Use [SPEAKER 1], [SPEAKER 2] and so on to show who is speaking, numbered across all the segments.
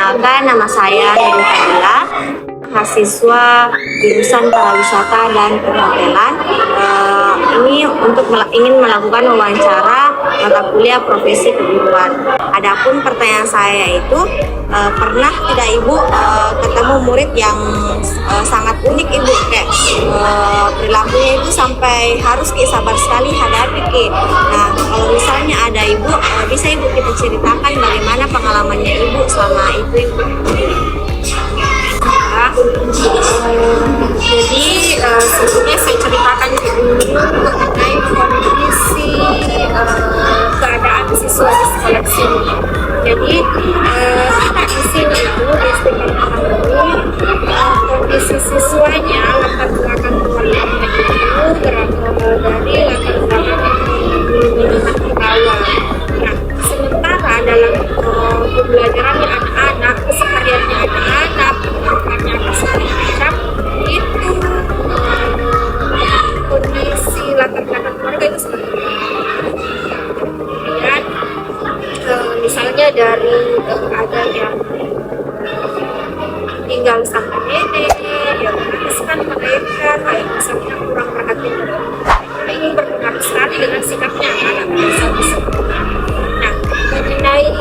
[SPEAKER 1] Perkenalkan, nama saya Nurul Fadila, mahasiswa jurusan pariwisata dan perhotelan. Ini ingin melakukan wawancara mata kuliah profesi keguruan. Adapun pertanyaan saya itu, pernah tidak Ibu ketemu murid yang sangat unik Ibu, kayak perilakunya itu sampai harus sabar sekali hadapi ke. Nah, kalau misalnya ada Ibu, bisa Ibu kita ceritakan bagaimana pengalamannya Ibu selama itu Ibu?
[SPEAKER 2] Jadi sebelumnya saya ceritakan dulu mengenai kondisi keadaan siswa di sekolah sini. Jadi anak di sini itu di Istiqomah ini kondisi siswanya latar belakang keluarganya itu dari latar belakang menengah ke bawah. Nah, sementara dalam pembelajarannya anak-anak, kesehariannya anak-anak, makannya apa segala macam itu kondisi latar belakang keluarga itu seperti itu. Kemudian misalnya dari ada yang tinggal sama nenek yang menghabiskan mereka, kayak misalnya kurang perhatian terhadap mereka, ini berpengaruh sekali dengan sikapnya anak tersebut. Nah, mengenai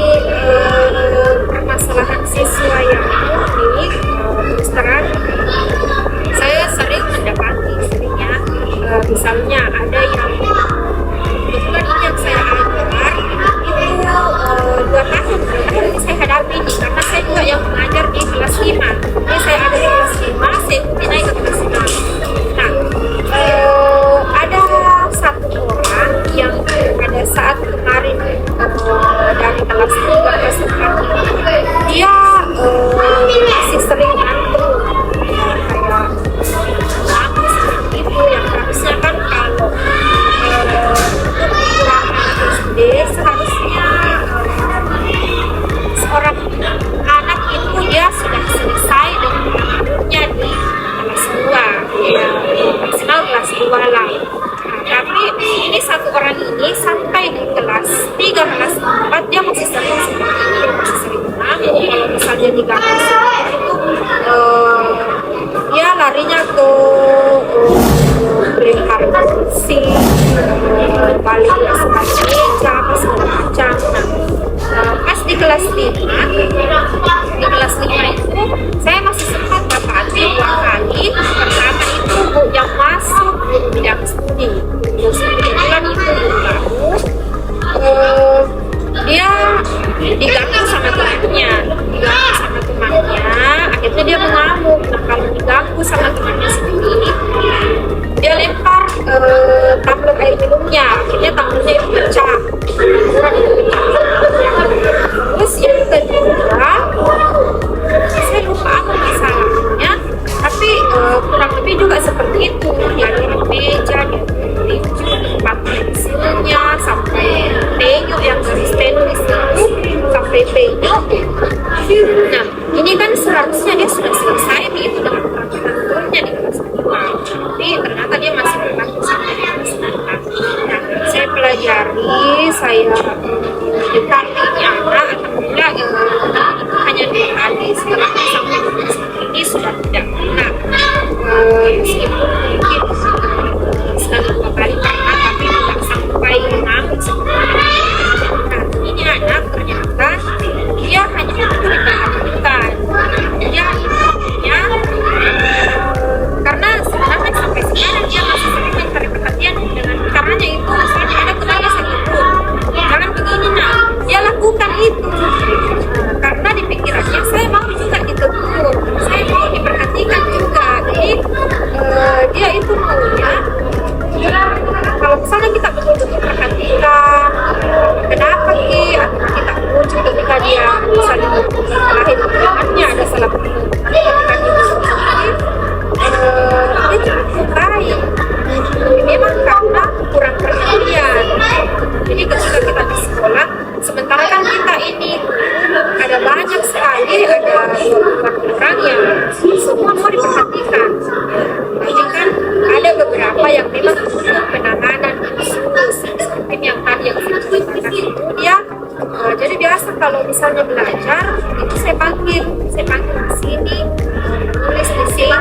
[SPEAKER 2] permasalahan siswa yang unik, terus terang saya sering mendapati misalnya ada yang kebetulan ini yang saya ajar itu 2 tahun ini saya hadapi nih, karena saya juga yang mengajar di kelas 5. Ini saya ada di kelas 5, saya naik ke kelas 6. Nah, ada satu orang yang pada saat kemarin dari kelas 3 ke kelas 4 dia masih sering ngantuk, kayak nangis seperti itu, yang harusnya kan kalau ukuran anak SD seharusnya seorang anak itu dia sudah selesai dengan umurnya di kelas 2, ya maksimal kelas 2 lah. Tapi ini satu orang ini sampai di kelas 3, kelas 4 dia masih sering seperti ini, masih sering nangis. Kalau misalnya diganggu seperti itu, dia larinya ke berikan kursi, balik ke sekat meja, apa segala macam. Nah, pas di kelas 5 itu saya masih sempat dapati 2 kali. Pertama itu Bu yang masuk guru bidang studi, kebetulan itu guru baru, dia diganggu sama temannya, akhirnya dia mengamuk. Nah, kalau diganggu sama temannya sendiri, dia lempar tumbler air minumnya, akhirnya tumblernya itu pecah, kurang itu pecah. Terus yang kedua, saya lupa apa masalahnya, tapi kurang lebih juga seperti itu. Dia dorong meja, dia tinju tempat pensilnya, sampai penyok yang dari stainless itu sampai penyok. Nah, ini kan seharusnya dia sudah selesai begitu dengan peraturan-aturannya di kelas 5, tapi ternyata dia masih berlaku sampai di kelas 6. Nah, saya pelajari, saya dekati ini anak, alhamdulillah itu hanya 2 kali. Setelah sampai di kelas ini sudah tidak pernah, meskipun mungkin sekali 2 kali pernah, tapi tidak sampai mengambil seperti ini. Nah, ini anak ternyata dia hanya untuk diperhatikan, dia hidupnya karena sebenarnya sampai sekarang dia masih sering mencari perhatian dengan karenanya itu. Misalnya ada temannya sakit pun, jangan begini kalau misalnya belajar itu saya panggil ke sini, tulis di sini.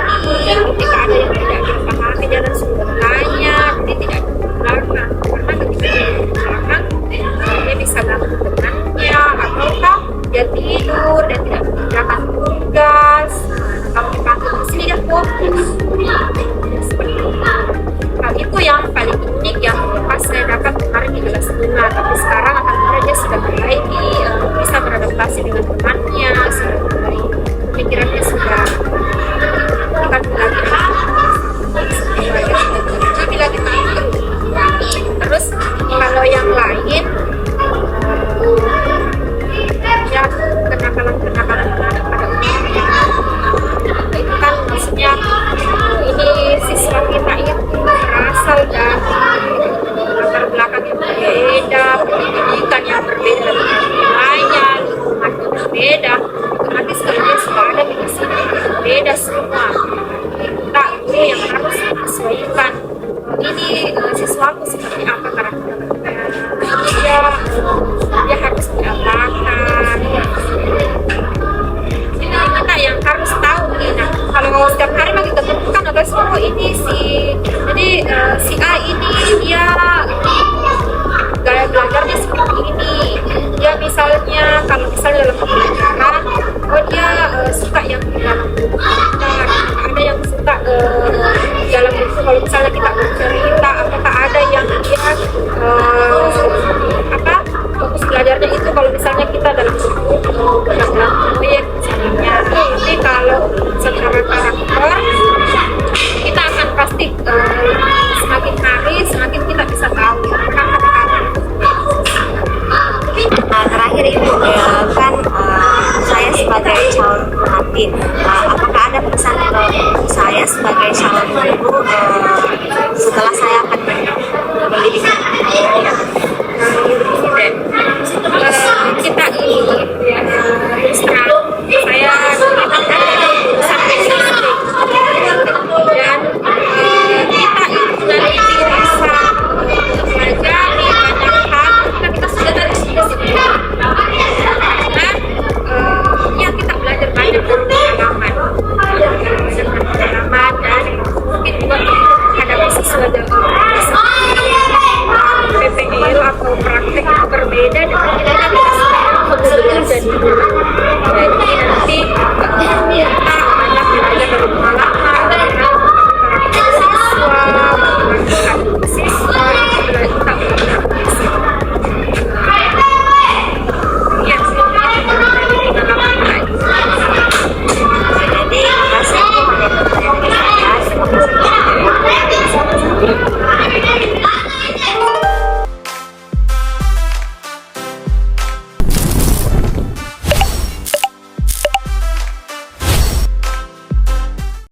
[SPEAKER 2] Ketika ada yang tidak dipahami jalan sudahnya, dia tidak di belakang, karena ketika dia di belakang dia bisa ganggu temannya, ataukah dia tidur dan tidak mengerjakan tugas. Kalau dipanggil di sini dia fokus. Seperti itu. Hal itu yang paling unik yang pas saya dapat kemarin di kelas 5, tapi sekarang alhamdulillah dia sudah mulai bisa beradaptasi dengan temannya, sudah mulai pikirannya sudah bukan lagi terus kalau yang lain ya kenakalan pada umumnya itu kan maksudnya ini siswa kita itu berasal dari latar belakang yang berbeda, pendidikan yang berbeda dengan yang lainnya, lingkungan yang berbeda, otomatis kalau dia sudah ada di sini berbeda semua. Kita guru yang harus menyesuaikan ini siswaku seperti apa karakternya, dia harus diapakan. Ini kita yang harus tahu nih. Nah, kalau setiap hari lagi ketemu kan ada semua ini si A ini dia gaya belajarnya seperti ini. Dia misalnya kalau misalnya dalam pembelajaran, dia suka yang di dalam buku, ada yang suka dalam buku kalau misalnya kita bercerita, apakah ada yang dia